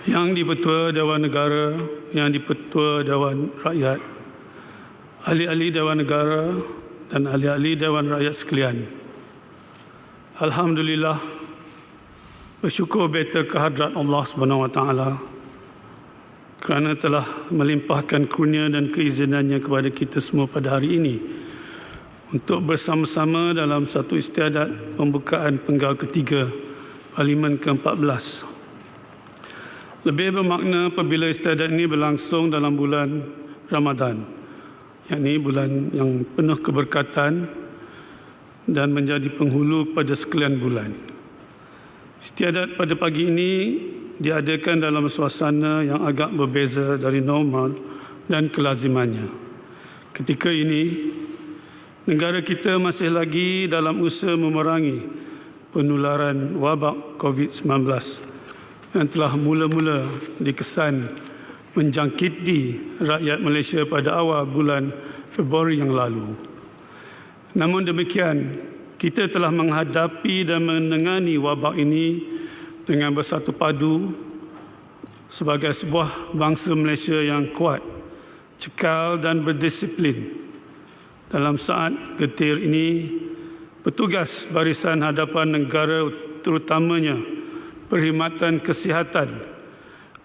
Yang di-Pertua Dewan Negara, Yang di-Pertua Dewan Rakyat, ahli-ahli Dewan Negara dan ahli-ahli Dewan Rakyat sekalian. Alhamdulillah, bersyukur beta kehadrat Allah SWT kerana telah melimpahkan kurnia dan keizinannya kepada kita semua pada hari ini untuk bersama-sama dalam satu istiadat pembukaan penggal ketiga Parlimen ke-14. Lebih bermakna apabila istiadat ini berlangsung dalam bulan Ramadan, yakni bulan yang penuh keberkatan dan menjadi penghulu pada sekalian bulan. Istiadat pada pagi ini diadakan dalam suasana yang agak berbeza dari normal dan kelazimannya. Ketika ini, negara kita masih lagi dalam usaha memerangi penularan wabak COVID-19 yang telah mula-mula dikesan menjangkiti rakyat Malaysia pada awal bulan Februari yang lalu. Namun demikian, kita telah menghadapi dan menangani wabak ini dengan bersatu padu sebagai sebuah bangsa Malaysia yang kuat, cekal dan berdisiplin. Dalam saat getir ini, petugas barisan hadapan negara terutamanya Perkhidmatan Kesihatan,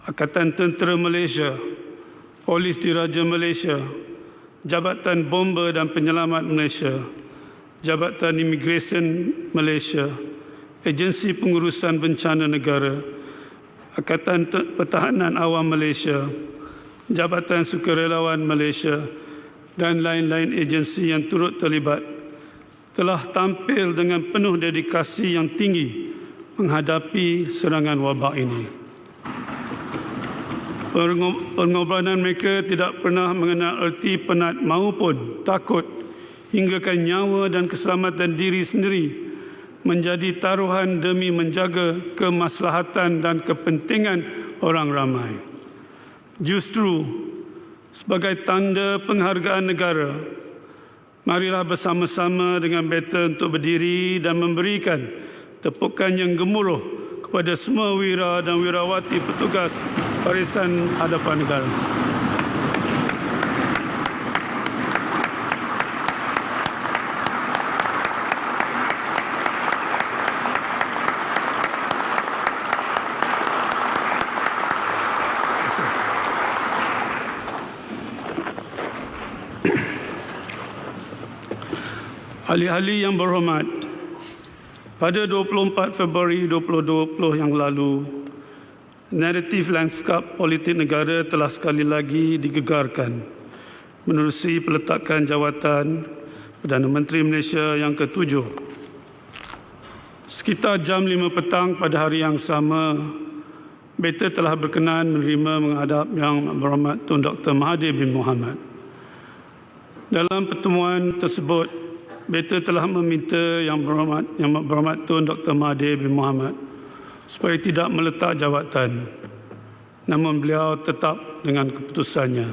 Angkatan Tentera Malaysia, Polis Diraja Malaysia, Jabatan Bomba dan Penyelamat Malaysia, Jabatan Imigresen Malaysia, Agensi Pengurusan Bencana Negara, Angkatan Pertahanan Awam Malaysia, Jabatan Sukarelawan Malaysia dan lain-lain agensi yang turut terlibat telah tampil dengan penuh dedikasi yang tinggi menghadapi serangan wabak ini. Pengorbanan mereka tidak pernah mengenal erti penat maupun takut, hinggakan nyawa dan keselamatan diri sendiri menjadi taruhan demi menjaga kemaslahatan dan kepentingan orang ramai. Justru sebagai tanda penghargaan negara, marilah bersama-sama dengan beta untuk berdiri dan memberikan tepukan yang gemuruh kepada semua wira dan wirawati petugas barisan hadapan negara. Ahli-ahli yang berhormat, pada 24 Februari 2020 yang lalu, naratif lanskap politik negara telah sekali lagi digegarkan menerusi peletakan jawatan Perdana Menteri Malaysia yang ke-7. Sekitar jam 5 petang pada hari yang sama, beta telah berkenan menerima menghadap Yang Berhormat Tun Dr. Mahathir bin Mohamad. Dalam pertemuan tersebut, beta telah meminta Yang Berhormat Tun Dr. Mahathir bin Mohamad supaya tidak meletak jawatan, namun beliau tetap dengan keputusannya.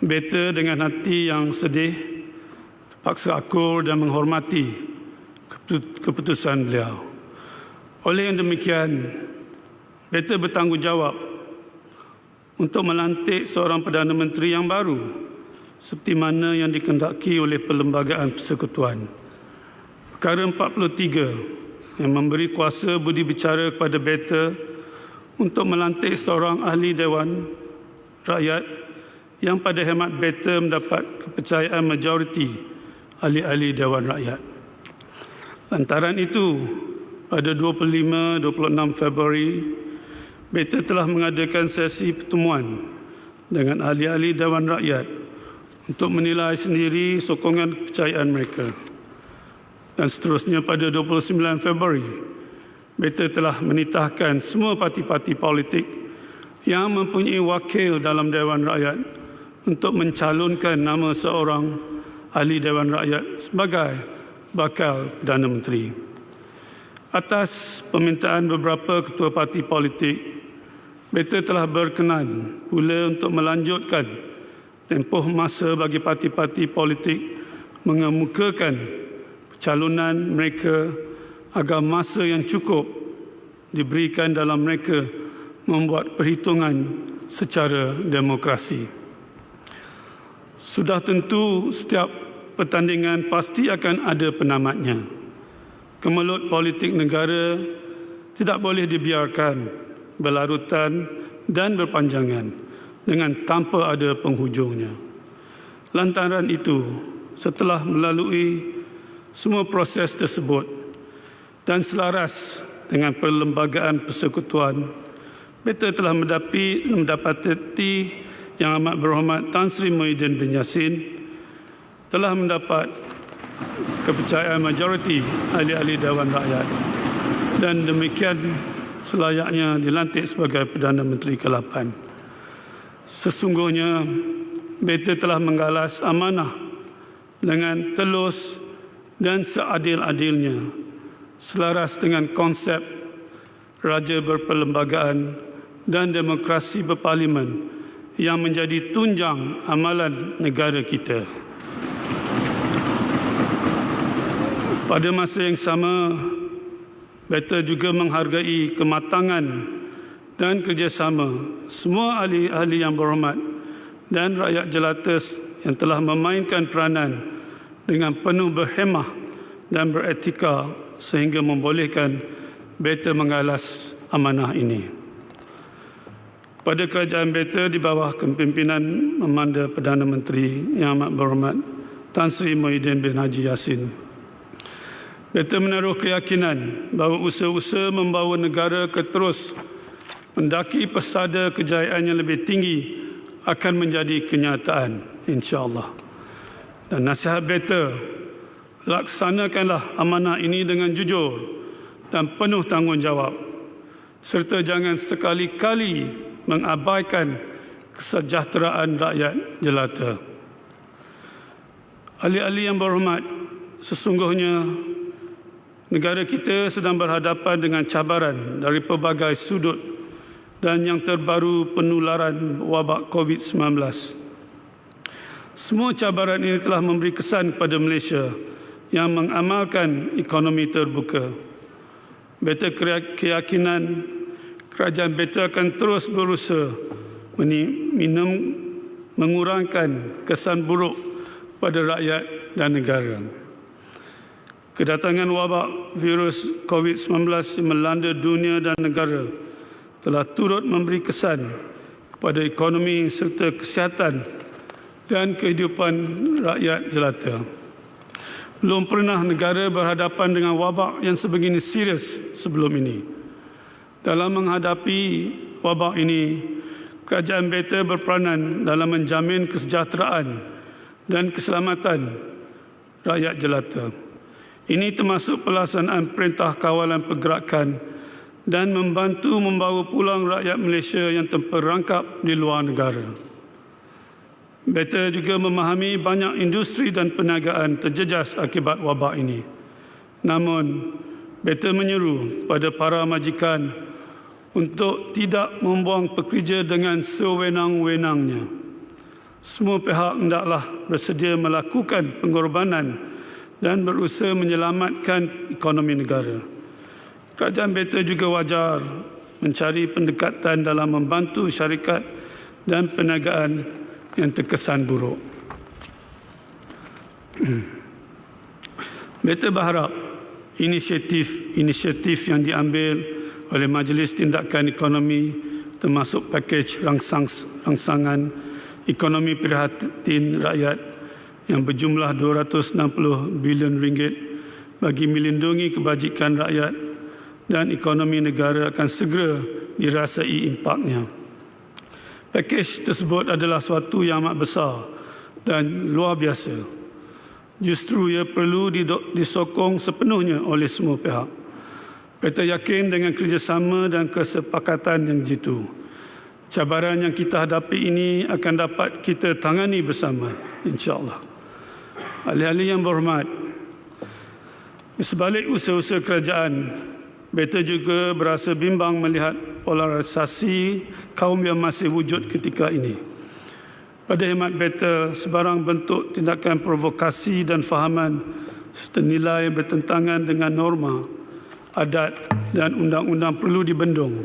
Beta dengan hati yang sedih terpaksa akur dan menghormati keputusan beliau. Oleh yang demikian, beta bertanggungjawab untuk melantik seorang Perdana Menteri yang baru seperti mana yang dikehendaki oleh Perlembagaan Persekutuan. Perkara 43 yang memberi kuasa budi bicara kepada beta untuk melantik seorang ahli Dewan Rakyat yang pada hemat beta mendapat kepercayaan majoriti ahli-ahli Dewan Rakyat. Lantaran itu, pada 25-26 Februari, beta telah mengadakan sesi pertemuan dengan ahli-ahli Dewan Rakyat untuk menilai sendiri sokongan kepercayaan mereka. Dan seterusnya pada 29 Februari, beta telah menitahkan semua parti-parti politik yang mempunyai wakil dalam Dewan Rakyat untuk mencalonkan nama seorang ahli Dewan Rakyat sebagai bakal Perdana Menteri. Atas permintaan beberapa ketua parti politik, beta telah berkenan pula untuk melanjutkan tempoh masa bagi parti-parti politik mengemukakan pencalonan mereka agar masa yang cukup diberikan dalam mereka membuat perhitungan secara demokrasi. Sudah tentu setiap pertandingan pasti akan ada penamatnya. Kemelut politik negara tidak boleh dibiarkan berlarutan dan berpanjangan dengan tanpa ada penghujungnya. Lantaran itu, setelah melalui semua proses tersebut dan selaras dengan perlembagaan persekutuan, beta telah mendapati Yang Amat Berhormat Tan Sri Muhyiddin bin Yassin telah mendapat kepercayaan majoriti ahli-ahli Dewan Rakyat dan demikian selayaknya dilantik sebagai Perdana Menteri ke-8. Sesungguhnya, beta telah menggalas amanah dengan telus dan seadil-adilnya, selaras dengan konsep raja berperlembagaan dan demokrasi berparlimen yang menjadi tunjang amalan negara kita. Pada masa yang sama, beta juga menghargai kematangan dan kerjasama semua ahli-ahli yang berhormat dan rakyat jelata yang telah memainkan peranan dengan penuh berhemah dan beretika sehingga membolehkan beta menggalas amanah ini. Pada kerajaan beta di bawah kepimpinan Memanda Perdana Menteri Yang Amat Berhormat Tan Sri Muhyiddin bin Haji Yassin, beta menaruh keyakinan bahawa usaha-usaha membawa negara ke terus mendaki pesada kejayaan yang lebih tinggi akan menjadi kenyataan, insya-Allah. Dan nasihat beta, laksanakanlah amanah ini dengan jujur dan penuh tanggungjawab, serta jangan sekali-kali mengabaikan kesejahteraan rakyat jelata. Ahli-ahli yang berhormat, sesungguhnya negara kita sedang berhadapan dengan cabaran dari pelbagai sudut dan yang terbaru penularan wabak COVID-19. Semua cabaran ini telah memberi kesan kepada Malaysia yang mengamalkan ekonomi terbuka. Beta keyakinan kerajaan beta akan terus berusaha mengurangkan kesan buruk pada rakyat dan negara. Kedatangan wabak virus COVID-19 yang melanda dunia dan negara telah turut memberi kesan kepada ekonomi serta kesihatan dan kehidupan rakyat jelata. Belum pernah negara berhadapan dengan wabak yang sebegini serius sebelum ini. Dalam menghadapi wabak ini, kerajaan beta berperanan dalam menjamin kesejahteraan dan keselamatan rakyat jelata. Ini termasuk pelaksanaan perintah kawalan pergerakan dan membantu membawa pulang rakyat Malaysia yang terperangkap di luar negara. Beta juga memahami banyak industri dan perniagaan terjejas akibat wabak ini. Namun, beta menyeru kepada para majikan untuk tidak membuang pekerja dengan sewenang-wenangnya. Semua pihak hendaklah bersedia melakukan pengorbanan dan berusaha menyelamatkan ekonomi negara. Kerajaan beta juga wajar mencari pendekatan dalam membantu syarikat dan perniagaan yang terkesan buruk. Beta berharap inisiatif yang diambil oleh Majlis Tindakan Ekonomi termasuk pakej rangsangan ekonomi prihatin rakyat yang berjumlah 260 bilion ringgit bagi melindungi kebajikan rakyat dan ekonomi negara akan segera dirasai impaknya. Pakej tersebut adalah suatu yang amat besar dan luar biasa. Justru ia perlu disokong sepenuhnya oleh semua pihak. Beta yakin dengan kerjasama dan kesepakatan yang jitu, cabaran yang kita hadapi ini akan dapat kita tangani bersama, insya-Allah. Ahli-ahli yang berhormat, di sebalik usaha-usaha kerajaan, beta juga berasa bimbang melihat polarisasi kaum yang masih wujud ketika ini. Pada hemat beta, sebarang bentuk tindakan provokasi dan fahaman serta nilai bertentangan dengan norma, adat dan undang-undang perlu dibendung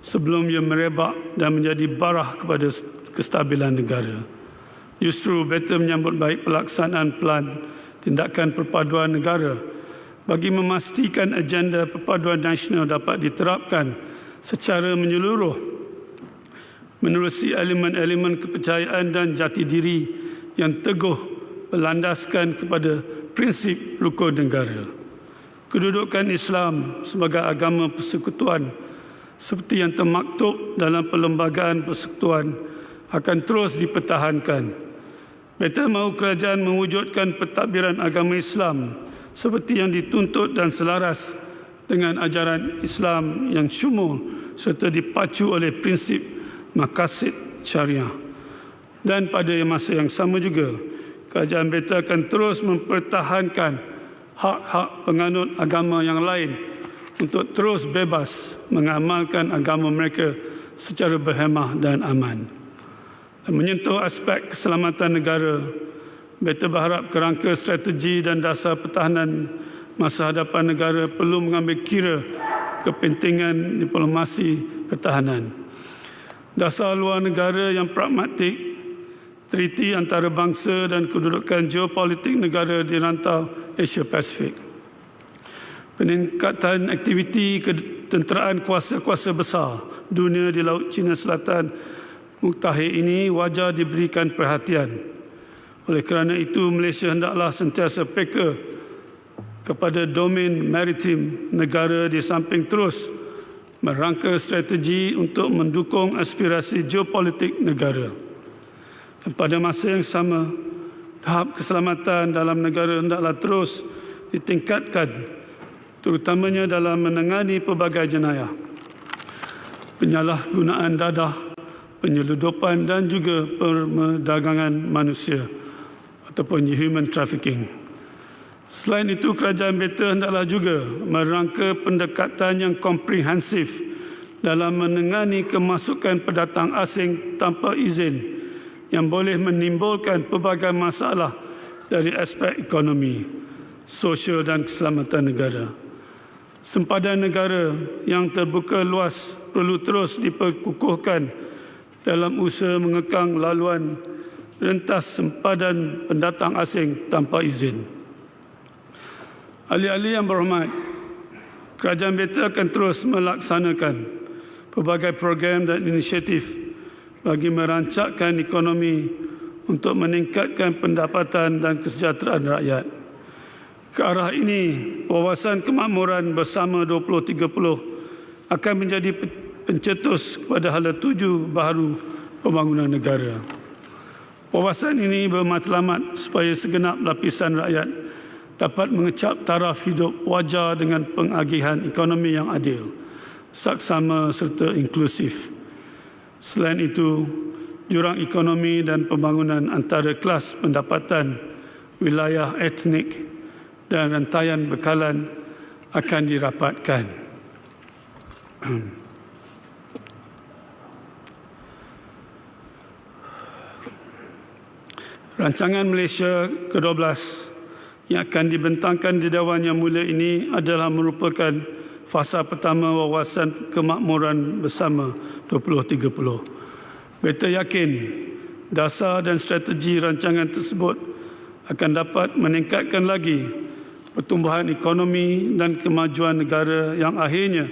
sebelum ia merebak dan menjadi barah kepada kestabilan negara. Justru Beta menyambut baik pelaksanaan pelan tindakan perpaduan negara bagi memastikan agenda perpaduan nasional dapat diterapkan secara menyeluruh menerusi elemen-elemen kepercayaan dan jati diri yang teguh berlandaskan kepada prinsip rukun negara. Kedudukan Islam sebagai agama persekutuan seperti yang termaktub dalam Perlembagaan Persekutuan akan terus dipertahankan. Beta mahu kerajaan mewujudkan pentadbiran agama Islam seperti yang dituntut dan selaras dengan ajaran Islam yang syumul serta dipacu oleh prinsip maqasid syariah. Dan pada masa yang sama juga, kerajaan Beta akan terus mempertahankan hak-hak penganut agama yang lain untuk terus bebas mengamalkan agama mereka secara berhemah dan aman. Dan menyentuh aspek keselamatan negara, Beta berharap kerangka strategi dan dasar pertahanan masa hadapan negara perlu mengambil kira kepentingan diplomasi pertahanan. Dasar luar negara yang pragmatik, treaty antarabangsa dan kedudukan geopolitik negara di rantau Asia Pasifik. Peningkatan aktiviti ketenteraan kuasa-kuasa besar dunia di Laut Cina Selatan muktahir ini wajar diberikan perhatian. Oleh kerana itu, Malaysia hendaklah sentiasa peka kepada domain maritim negara di samping terus merangka strategi untuk mendukung aspirasi geopolitik negara. Dan pada masa yang sama, tahap keselamatan dalam negara hendaklah terus ditingkatkan, terutamanya dalam menangani pelbagai jenayah, penyalahgunaan dadah, penyeludupan dan juga perdagangan manusia ataupun human trafficking. Selain itu, kerajaan Beta hendaklah juga merangka pendekatan yang komprehensif dalam menangani kemasukan pendatang asing tanpa izin yang boleh menimbulkan pelbagai masalah dari aspek ekonomi, sosial dan keselamatan negara. Sempadan negara yang terbuka luas perlu terus diperkukuhkan dalam usaha mengekang laluan rentas sempadan pendatang asing tanpa izin. Ahli-ahli yang berhormat, kerajaan Beta akan terus melaksanakan pelbagai program dan inisiatif bagi merancangkan ekonomi untuk meningkatkan pendapatan dan kesejahteraan rakyat. Ke arah ini, Wawasan Kemakmuran Bersama 2030 akan menjadi pencetus kepada hala tuju baharu pembangunan negara. Wawasan ini bermatlamat supaya segenap lapisan rakyat dapat mengecap taraf hidup wajar dengan pengagihan ekonomi yang adil, saksama serta inklusif. Selain itu, jurang ekonomi dan pembangunan antara kelas pendapatan, wilayah etnik dan rantaian bekalan akan dirapatkan. Rancangan Malaysia ke-12 yang akan dibentangkan di Dewan Yang Mulia ini adalah merupakan fasa pertama Wawasan Kemakmuran Bersama 2030. Beta yakin dasar dan strategi rancangan tersebut akan dapat meningkatkan lagi pertumbuhan ekonomi dan kemajuan negara yang akhirnya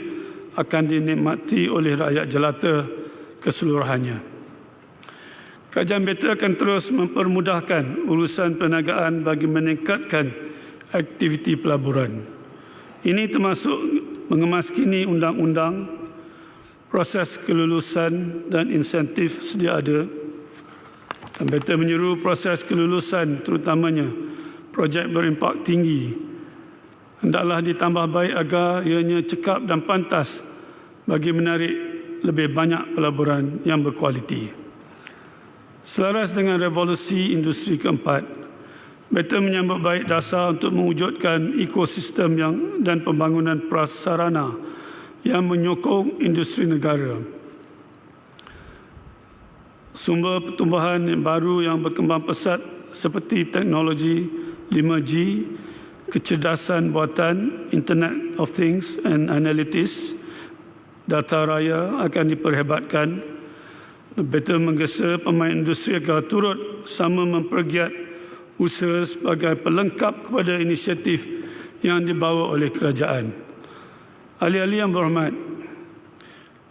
akan dinikmati oleh rakyat jelata keseluruhannya. Kerajaan Beta akan terus mempermudahkan urusan perniagaan bagi meningkatkan aktiviti pelaburan. Ini termasuk mengemaskini undang-undang, proses kelulusan dan insentif sedia ada. Dan Beta menyeru proses kelulusan terutamanya projek berimpak tinggi hendaklah ditambah baik agar ianya cekap dan pantas bagi menarik lebih banyak pelaburan yang berkualiti. Selaras dengan revolusi industri keempat, Beta menyambut baik dasar untuk mewujudkan ekosistem dan pembangunan prasarana yang menyokong industri negara. Sumber pertumbuhan yang baru yang berkembang pesat seperti teknologi 5G, kecerdasan buatan, Internet of Things and Analytics, data raya akan diperhebatkan. Beta menggesa pemain industri agar turut sama mempergiat usaha sebagai pelengkap kepada inisiatif yang dibawa oleh kerajaan. Ahli-ahli yang berhormat,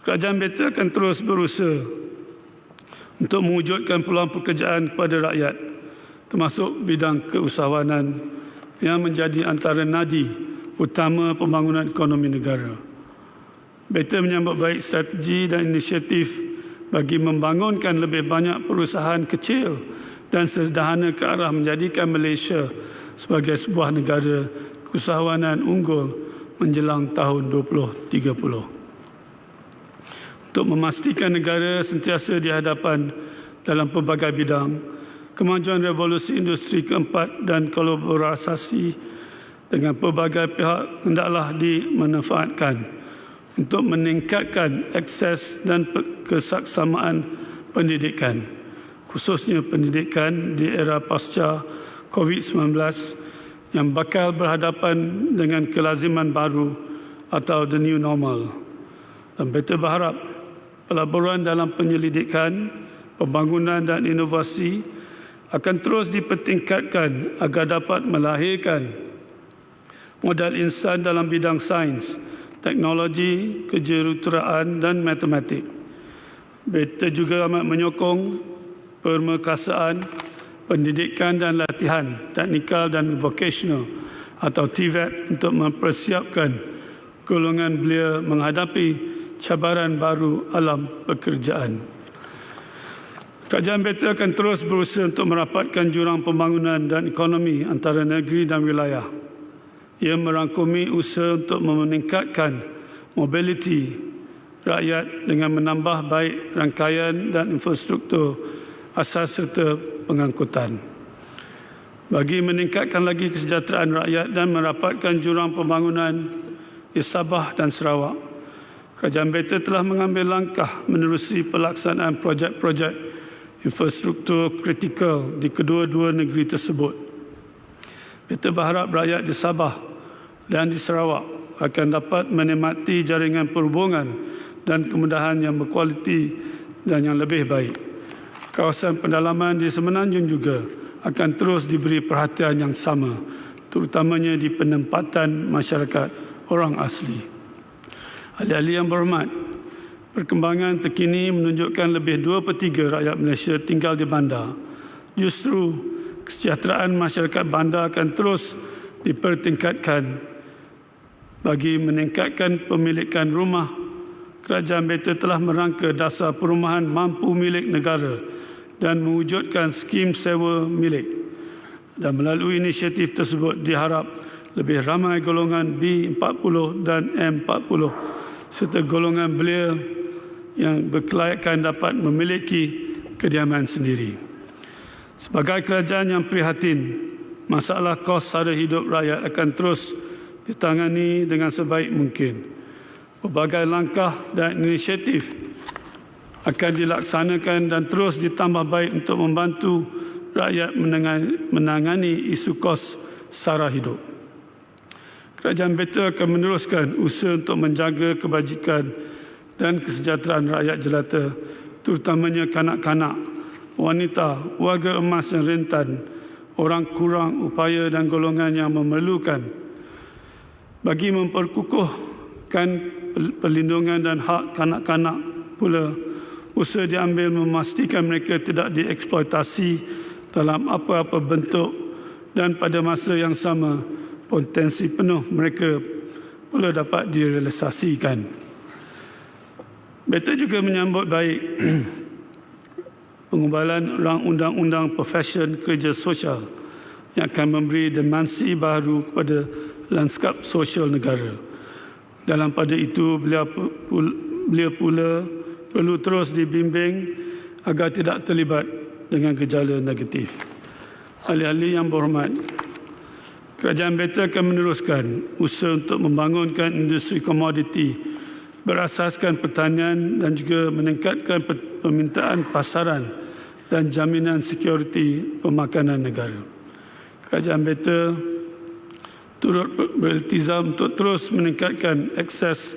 kerajaan beta akan terus berusaha untuk mewujudkan peluang pekerjaan kepada rakyat, termasuk bidang keusahawanan yang menjadi antara nadi utama pembangunan ekonomi negara. Beta menyambut baik strategi dan inisiatif bagi membangunkan lebih banyak perusahaan kecil dan sederhana ke arah menjadikan Malaysia sebagai sebuah negara keusahawanan unggul menjelang tahun 2030. Untuk memastikan negara sentiasa di hadapan dalam pelbagai bidang, kemajuan revolusi industri keempat dan kolaborasi dengan pelbagai pihak hendaklah dimanfaatkan untuk meningkatkan akses dan kesaksamaan pendidikan, khususnya pendidikan di era pasca COVID-19 yang bakal berhadapan dengan kelaziman baru atau the new normal. Dan beta berharap pelaburan dalam penyelidikan, pembangunan dan inovasi akan terus dipertingkatkan agar dapat melahirkan modal insan dalam bidang sains, teknologi, kejuruteraan dan matematik. Beta juga amat menyokong permekasaan, pendidikan dan latihan teknikal dan vocational atau TVET untuk mempersiapkan golongan belia menghadapi cabaran baru alam pekerjaan. Kerajaan beta akan terus berusaha untuk merapatkan jurang pembangunan dan ekonomi antara negeri dan wilayah. Ia merangkumi usaha untuk meningkatkan mobiliti rakyat dengan menambah baik rangkaian dan infrastruktur asas serta pengangkutan. Bagi meningkatkan lagi kesejahteraan rakyat dan merapatkan jurang pembangunan di Sabah dan Sarawak, kerajaan beta telah mengambil langkah menerusi pelaksanaan projek-projek infrastruktur kritikal di kedua-dua negeri tersebut. Beta berharap rakyat di Sabah dan di Sarawak akan dapat menikmati jaringan perhubungan dan kemudahan yang berkualiti dan yang lebih baik. Kawasan pendalaman di Semenanjung juga akan terus diberi perhatian yang sama, terutamanya di penempatan masyarakat orang asli. Ahli-ahli yang berhormat, perkembangan terkini menunjukkan lebih 2/3 rakyat Malaysia tinggal di bandar. Justru kesejahteraan masyarakat bandar akan terus dipertingkatkan. Bagi meningkatkan pemilikan rumah, kerajaan beta telah merangka dasar perumahan mampu milik negara dan mewujudkan skim sewa milik. Dan melalui inisiatif tersebut diharap lebih ramai golongan B40 dan M40 serta golongan belia yang berkelayakan dapat memiliki kediaman sendiri. Sebagai kerajaan yang prihatin, masalah kos sara hidup rakyat akan terus ditangani dengan sebaik mungkin. Berbagai langkah dan inisiatif akan dilaksanakan dan terus ditambah baik untuk membantu rakyat menangani isu kos sara hidup. Kerajaan beta akan meneruskan usaha untuk menjaga kebajikan dan kesejahteraan rakyat jelata, terutamanya kanak-kanak, wanita, warga emas yang rentan, orang kurang upaya dan golongan yang memerlukan. Bagi memperkukuhkan perlindungan dan hak kanak-kanak pula, usaha diambil memastikan mereka tidak dieksploitasi dalam apa-apa bentuk dan pada masa yang sama potensi penuh mereka pula dapat direalisasikan. Beta juga menyambut baik pengubalan undang-undang profesion kerja sosial yang akan memberi dimensi baru kepada lanskap sosial negara. Dalam pada itu, beliau pula perlu terus dibimbing agar tidak terlibat dengan gejala negatif. Ahli-ahli yang berhormat, kerajaan beta akan meneruskan usaha untuk membangunkan industri komoditi berasaskan pertanian dan juga meningkatkan permintaan pasaran dan jaminan sekuriti pemakanan negara. Kerajaan beta turut beriltizam untuk terus meningkatkan akses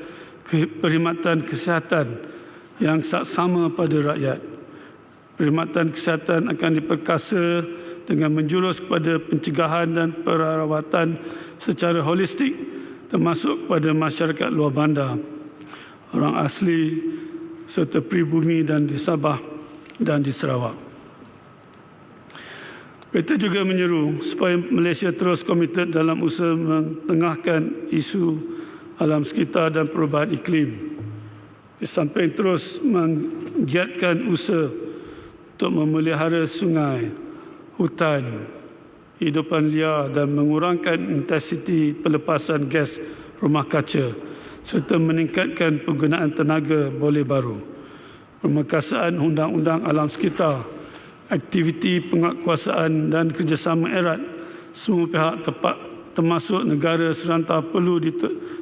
perkhidmatan kesihatan yang saksama pada rakyat. Perkhidmatan kesihatan akan diperkasa dengan menjurus kepada pencegahan dan perawatan secara holistik, termasuk kepada masyarakat luar bandar, orang asli serta pribumi dan di Sabah dan di Sarawak. Kita juga menyeru supaya Malaysia terus komited dalam usaha mentengahkan isu alam sekitar dan perubahan iklim. Di samping terus menggiatkan usaha untuk memelihara sungai, hutan, hidupan liar dan mengurangkan intensiti pelepasan gas rumah kaca serta meningkatkan penggunaan tenaga boleh baru. Pemerkasaan undang-undang alam sekitar, aktiviti penguatkuasaan dan kerjasama erat semua pihak tepat termasuk negara serantau perlu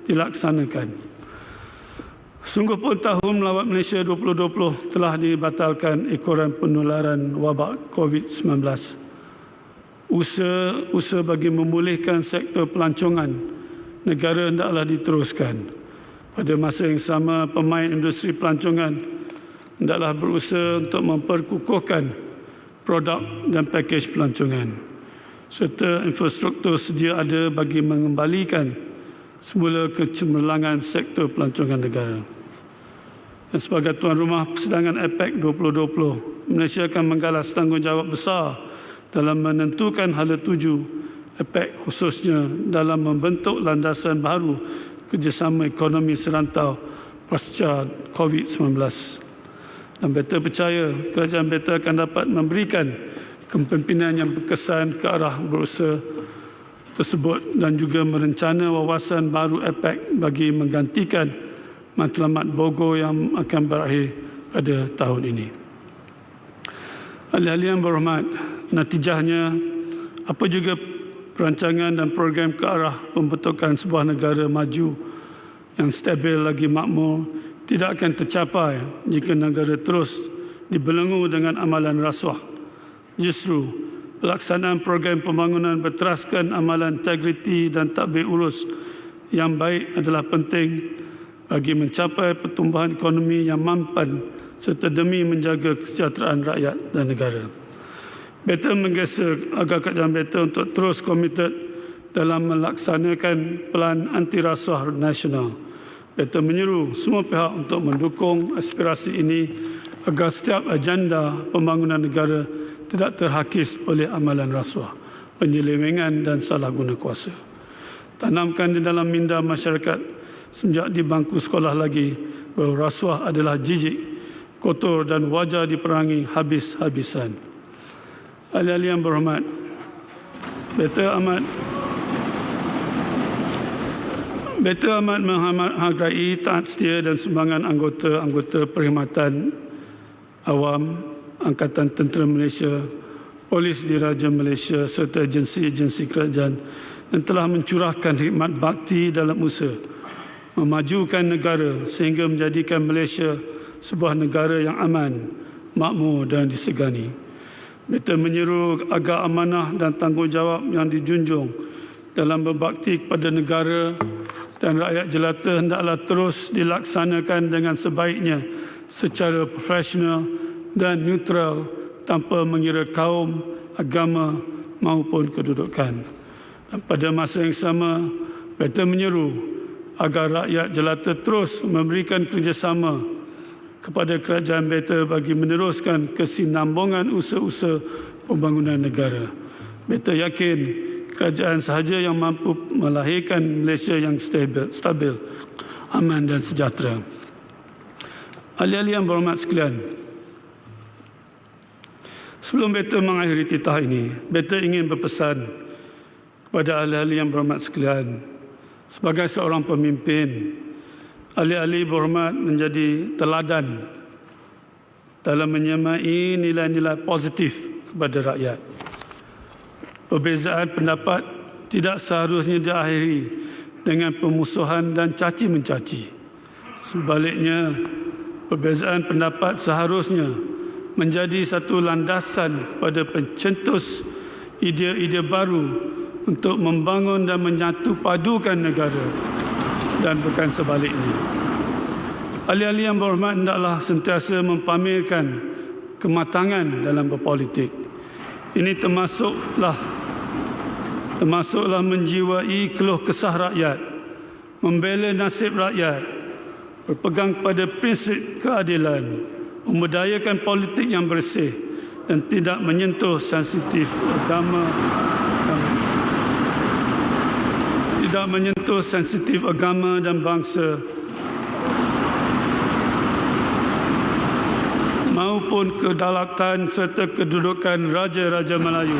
dilaksanakan. Sungguh pun tahun melawat Malaysia 2020 telah dibatalkan ekoran penularan wabak COVID-19. Usaha bagi memulihkan sektor pelancongan negara hendaklah diteruskan. Pada masa yang sama, pemain industri pelancongan hendaklah berusaha untuk memperkukuhkan produk dan pakej pelancongan serta infrastruktur sedia ada bagi mengembalikan semula kecemerlangan sektor pelancongan negara. Dan sebagai tuan rumah persidangan APEC 2020, Malaysia akan menggalas tanggungjawab besar dalam menentukan hala tuju APEC, khususnya dalam membentuk landasan baru kerjasama ekonomi serantau pasca COVID-19. Dan beta percaya kerajaan beta akan dapat memberikan kepimpinan yang berkesan ke arah berusaha tersebut dan juga merencana wawasan baru APEC bagi menggantikan matlamat Bogo yang akan berakhir pada tahun ini. Ahli-ahli yang berhormat, natijahnya apa juga perancangan dan program ke arah pembentukan sebuah negara maju yang stabil lagi makmur tidak akan tercapai jika negara terus dibelenggu dengan amalan rasuah. Justru pelaksanaan program pembangunan berteraskan amalan integriti dan tadbir urus yang baik adalah penting bagi mencapai pertumbuhan ekonomi yang mampan serta demi menjaga kesejahteraan rakyat dan negara. Beta menggesa agar kerajaan beta untuk terus komited dalam melaksanakan pelan anti rasuah nasional. Beta menyeru semua pihak untuk mendukung aspirasi ini agar setiap agenda pembangunan negara tidak terhakis oleh amalan rasuah, penyelewengan dan salah guna kuasa. Tanamkan di dalam minda masyarakat sejak di bangku sekolah lagi bahawa rasuah adalah jijik, kotor dan wajar diperangi habis-habisan. Ahli-ahli yang berhormat, beta amat menghargai taat setia dan sumbangan anggota perkhidmatan awam, Angkatan Tentera Malaysia, Polis Diraja Malaysia serta agensi-agensi kerajaan yang telah mencurahkan khidmat bakti dalam usaha memajukan negara sehingga menjadikan Malaysia sebuah negara yang aman, makmur dan disegani. Beta menyeru agar amanah dan tanggungjawab yang dijunjung dalam berbakti kepada negara dan rakyat jelata hendaklah terus dilaksanakan dengan sebaiknya secara profesional dan neutral tanpa mengira kaum, agama maupun kedudukan. Dan pada masa yang sama, beta menyeru agar rakyat jelata terus memberikan kerjasama kepada kerajaan beta bagi meneruskan kesinambungan usaha-usaha pembangunan negara. Beta yakin kerajaan sahaja yang mampu melahirkan Malaysia yang stabil, aman dan sejahtera. Ahli-ahli yang berhormat sekalian, sebelum beta mengakhiri titah ini, beta ingin berpesan kepada ahli-ahli yang berhormat sekalian. Sebagai seorang pemimpin, ahli-ahli berhormat menjadi teladan dalam menyamai nilai-nilai positif kepada rakyat. Perbezaan pendapat tidak seharusnya diakhiri dengan pemusuhan dan caci-mencaci. Sebaliknya, perbezaan pendapat seharusnya menjadi satu landasan kepada pencetus ide-ide baru untuk membangun dan menyatu padukan negara dan bukan sebaliknya. Ahli-ahli yang berhormat hendaklah sentiasa mempamerkan kematangan dalam berpolitik. Ini termasuklah menjiwai keluh kesah rakyat, membela nasib rakyat, berpegang pada prinsip keadilan, memberdayakan politik yang bersih dan tidak menyentuh sensitif agama dan bangsa maupun kedaulatan serta kedudukan Raja-Raja Melayu.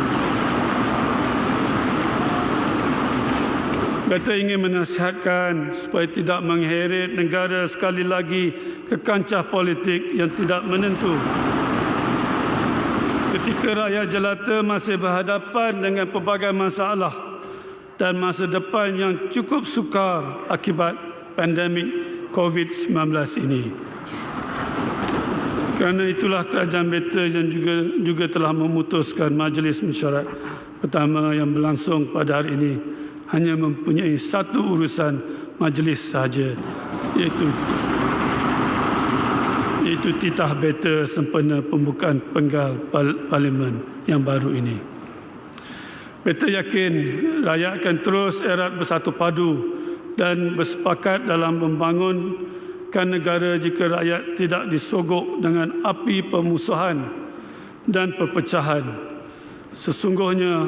Beta ingin menasihatkan supaya tidak mengheret negara sekali lagi ke kancah politik yang tidak menentu. Ketika rakyat jelata masih berhadapan dengan pelbagai masalah dan masa depan yang cukup sukar akibat pandemik COVID-19 ini. Kerana itulah kerajaan Beta yang juga telah memutuskan majlis mesyuarat pertama yang berlangsung pada hari ini hanya mempunyai satu urusan majlis sahaja, iaitu titah Beta sempena pembukaan penggal parlimen yang baru ini. Beta yakin rakyat akan terus erat bersatu padu dan bersepakat dalam membangunkan negara jika rakyat tidak disogok dengan api permusuhan dan perpecahan. Sesungguhnya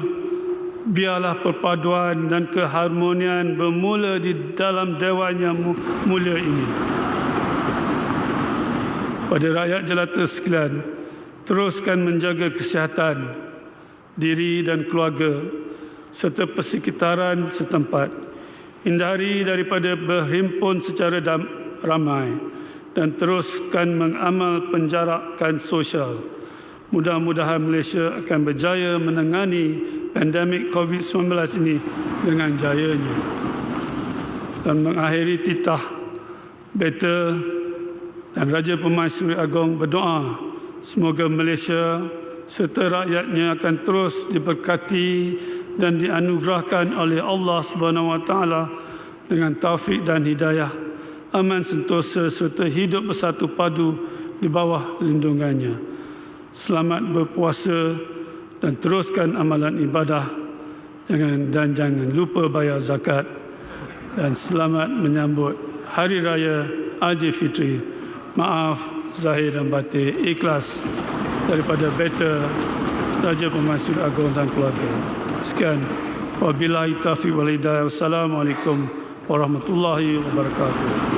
biarlah perpaduan dan keharmonian bermula di dalam Dewan yang mulia ini. Pada rakyat jelata sekalian, teruskan menjaga kesihatan diri dan keluarga serta persekitaran setempat. Hindari daripada berhimpun secara ramai dan teruskan mengamal penjarakan sosial. Mudah-mudahan Malaysia akan berjaya menangani pandemik COVID-19 ini dengan jayanya. Dan mengakhiri titah Beta dan Raja Pemaisuri Agong berdoa semoga Malaysia serta rakyatnya akan terus diberkati dan dianugerahkan oleh Allah SWT dengan taufik dan hidayah, aman sentosa serta hidup bersatu padu di bawah lindungannya. Selamat berpuasa dan teruskan amalan ibadah dan jangan lupa bayar zakat, dan selamat menyambut Hari Raya Aidilfitri. Maaf zahir dan batin, ikhlas daripada Beta, Raja Pemaisuri Agong dan keluarga. Sekian. Wabillahi taufiq wal hidayah. Wassalamualaikum warahmatullahi wabarakatuh.